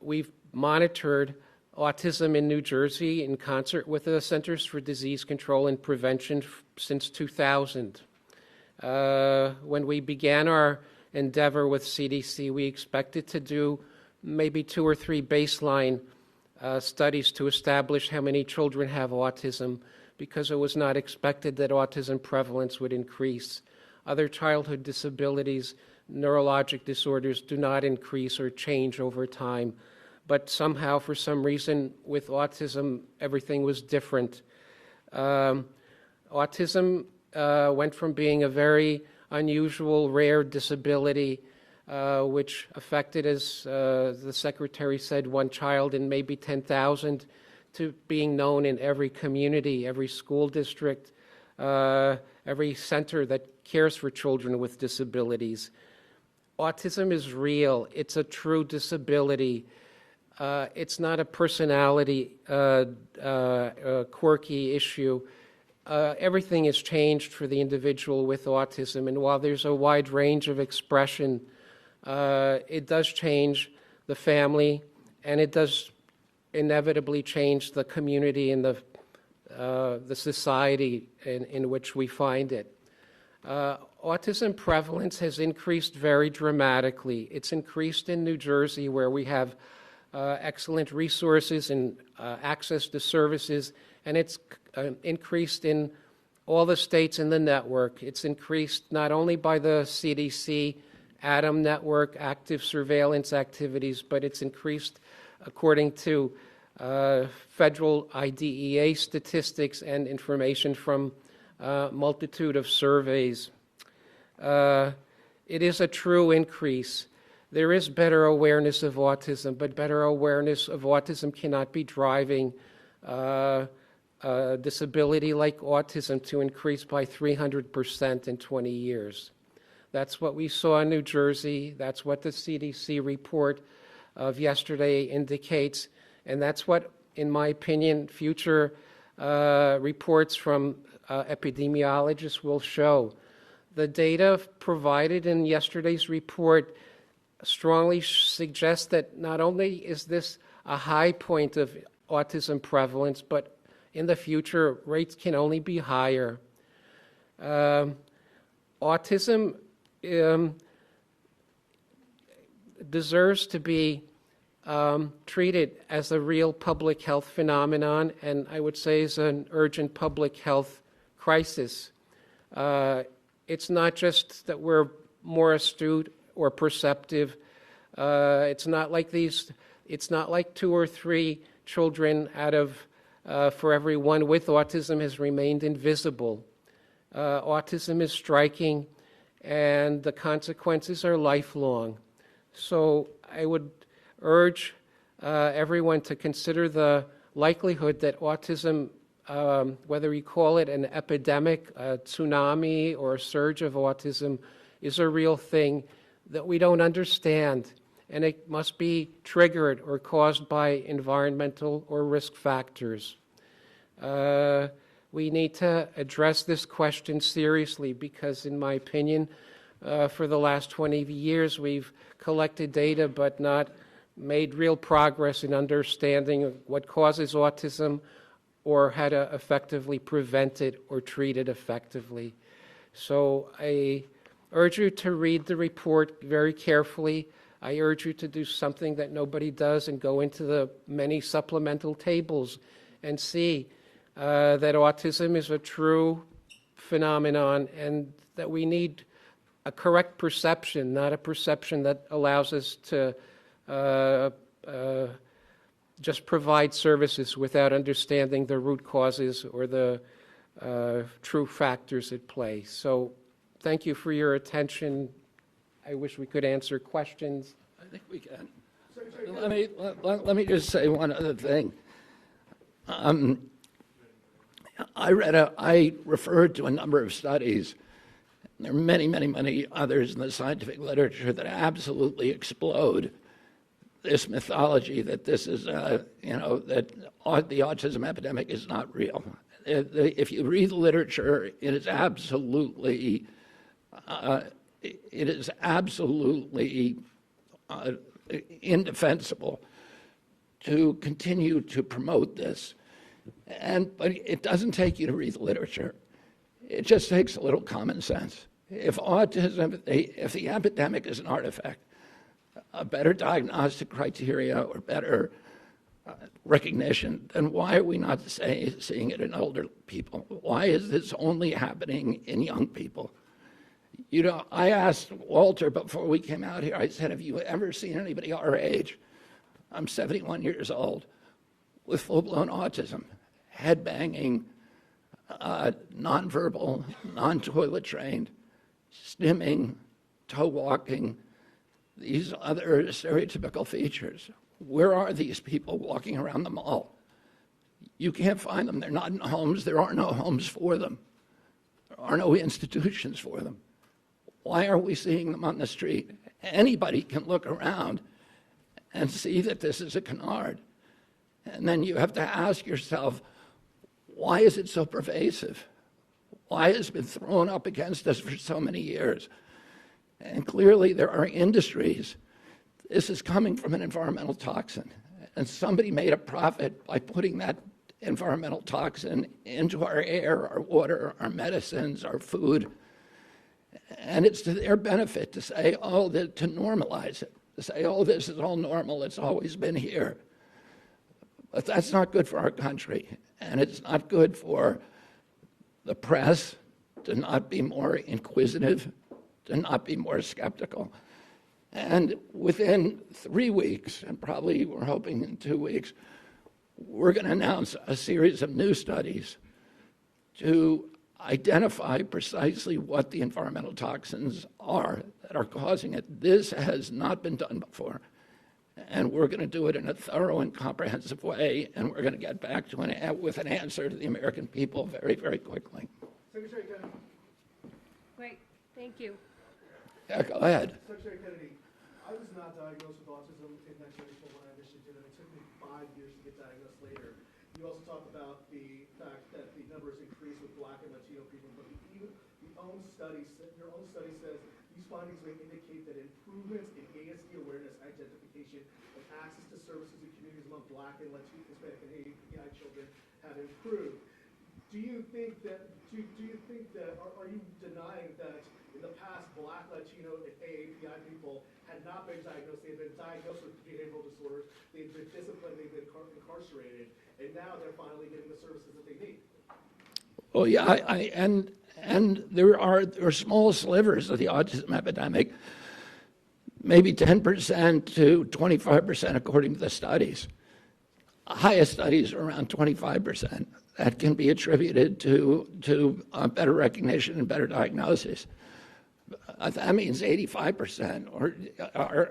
we've monitored autism in New Jersey in concert with the Centers for Disease Control and Prevention since 2000. When we began our endeavor with CDC, we expected to do maybe 2 or 3 baseline studies to establish how many children have autism, because it was not expected that autism prevalence would increase. Other childhood disabilities, neurologic disorders do not increase or change over time. But somehow, for some reason, with autism, everything was different. Autism went from being a very unusual, rare disability, which affected, as the Secretary said, 1 child in maybe 10,000, to being known in every community, every school district, every center that cares for children with disabilities. Autism is real. It's a true disability. It's not a personality quirky issue. Everything has changed for the individual with autism, and while there's a wide range of expression, it does change the family, and it does inevitably change the community and the society in which we find it. Autism prevalence has increased very dramatically. It's increased in New Jersey, where we have excellent resources and access to services, and it's increased in all the states in the network. It's increased not only by the CDC ADAM network, active surveillance activities, but it's increased according to federal IDEA statistics and information from a multitude of surveys. It is a true increase. There is better awareness of autism, but better awareness of autism cannot be driving a disability like autism to increase by 300% in 20 years. That's what we saw in New Jersey. That's what the CDC report of yesterday indicates. And that's what, in my opinion, future reports from epidemiologists will show. The data provided in yesterday's report strongly suggests that not only is this a high point of autism prevalence, but in the future, rates can only be higher. Autism deserves to be treated as a real public health phenomenon, and I would say is an urgent public health crisis. It's not just that we're more astute or perceptive. It's not like 2 or 3 children out of for every one with autism has remained invisible. Autism is striking, and the consequences are lifelong. So I would urge everyone to consider the likelihood that autism, whether you call it an epidemic, a tsunami, or a surge of autism, is a real thing that we don't understand, and it must be triggered or caused by environmental or risk factors. We need to address this question seriously because, in my opinion, for the last 20 years we've collected data but not made real progress in understanding what causes autism or how to effectively prevent it or treat it effectively. So I urge you to read the report very carefully. I urge you to do something that nobody does and go into the many supplemental tables and see that autism is a true phenomenon and that we need a correct perception, not a perception that allows us to just provide services without understanding the root causes or the true factors at play. So thank you for your attention. I wish we could answer questions. I think we can. Let me just say one other thing. I referred to a number of studies. There are many, many, many others in the scientific literature that absolutely explode this mythology that this is, that the autism epidemic is not real. If you read the literature, it is absolutely indefensible to continue to promote this. But it doesn't take you to read the literature. It just takes a little common sense. If autism, if the epidemic is an artifact, a better diagnostic criteria or better recognition, then why are we not seeing it in older people? Why is this only happening in young people? You know, I asked Walter before we came out here, I said, have you ever seen anybody our age? I'm 71 years old with full-blown autism, head banging, nonverbal, non-toilet trained, stimming, toe walking, these other stereotypical features. Where are these people walking around the mall? You can't find them. They're not in homes. There are no homes for them. There are no institutions for them. Why are we seeing them on the street? Anybody can look around and see that this is a canard. And then you have to ask yourself, why is it so pervasive? Why has it been thrown up against us for so many years? And clearly there are industries. This is coming from an environmental toxin. And somebody made a profit by putting that environmental toxin into our air, our water, our medicines, our food. And it's to their benefit to say, oh, to normalize it, to say, oh, this is all normal, it's always been here. But that's not good for our country. And it's not good for the press to not be more inquisitive, to not be more skeptical. And within 3 weeks, and probably we're hoping in 2 weeks, we're going to announce a series of new studies to identify precisely what the environmental toxins are that are causing it. This has not been done before. And we're going to do it in a thorough and comprehensive way, and we're going to get back to with an answer to the American people very, very quickly. Secretary Kennedy. Great, thank you. Yeah, go ahead. Secretary Kennedy, I was not diagnosed with autism in 1994 when I initially did it. It took me 5 years to get diagnosed later. You also talked about the fact that the numbers increased with Black and Latino people, but your own study says these findings may indicate that improvements in ASD awareness, identification, and access to services in communities among Black and Latino, Hispanic, and API children have improved. Do you think that, are you denying that in the past Black, Latino, and AAPI people had not been diagnosed, they had been diagnosed with behavioral disorders, they've been disciplined, they've been incarcerated, and now they're finally getting the services that they need? Well, yeah, and there are small slivers of the autism epidemic, maybe 10% to 25% according to the studies. Highest studies are around 25%. That can be attributed to better recognition and better diagnosis. That means 85%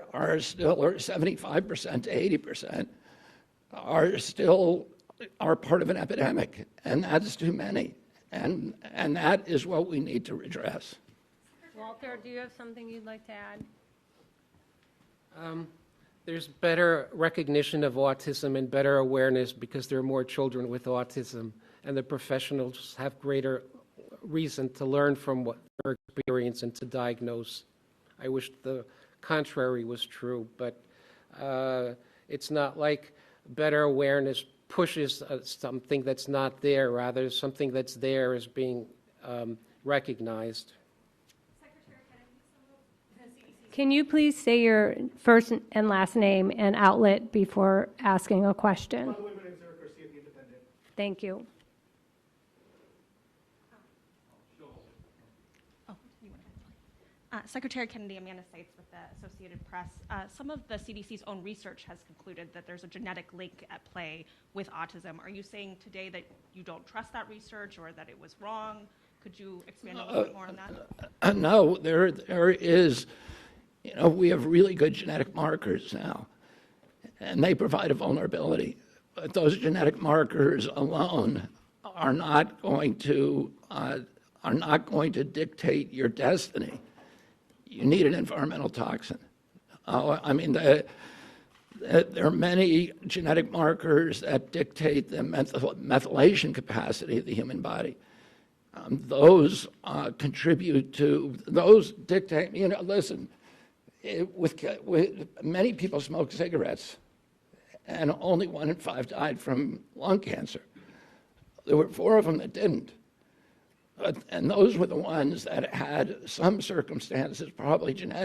are still, or 75% to 80% are part of an epidemic, and that's too many. And that is what we need to redress. Walter, do you have something you'd like to add? There's better recognition of autism and better awareness because there are more children with autism, and the professionals have greater reason to learn from what their experience and to diagnose. I wish the contrary was true, but it's not like better awareness pushes something that's not there. Rather, something that's there is being recognized. Can you please say your first and last name and outlet before asking a question? By the way, my name is Eric Garcia, The Independent. Thank you. Secretary Kennedy, Amanda Seitz with the Associated Press. Some of the CDC's own research has concluded that there's a genetic link at play with autism. Are you saying today that you don't trust that research or that it was wrong? Could you expand a little bit more on that? No, there is, we have really good genetic markers now, and they provide a vulnerability. But those genetic markers alone are not going to dictate your destiny. You need an environmental toxin. I mean, there are many genetic markers that dictate the methylation capacity of the human body. Those contribute to, those dictate, listen, with many people smoke cigarettes, and only 1 in 5 died from lung cancer. There were 4 of them that didn't. And those were the ones that had some circumstances, probably genetic,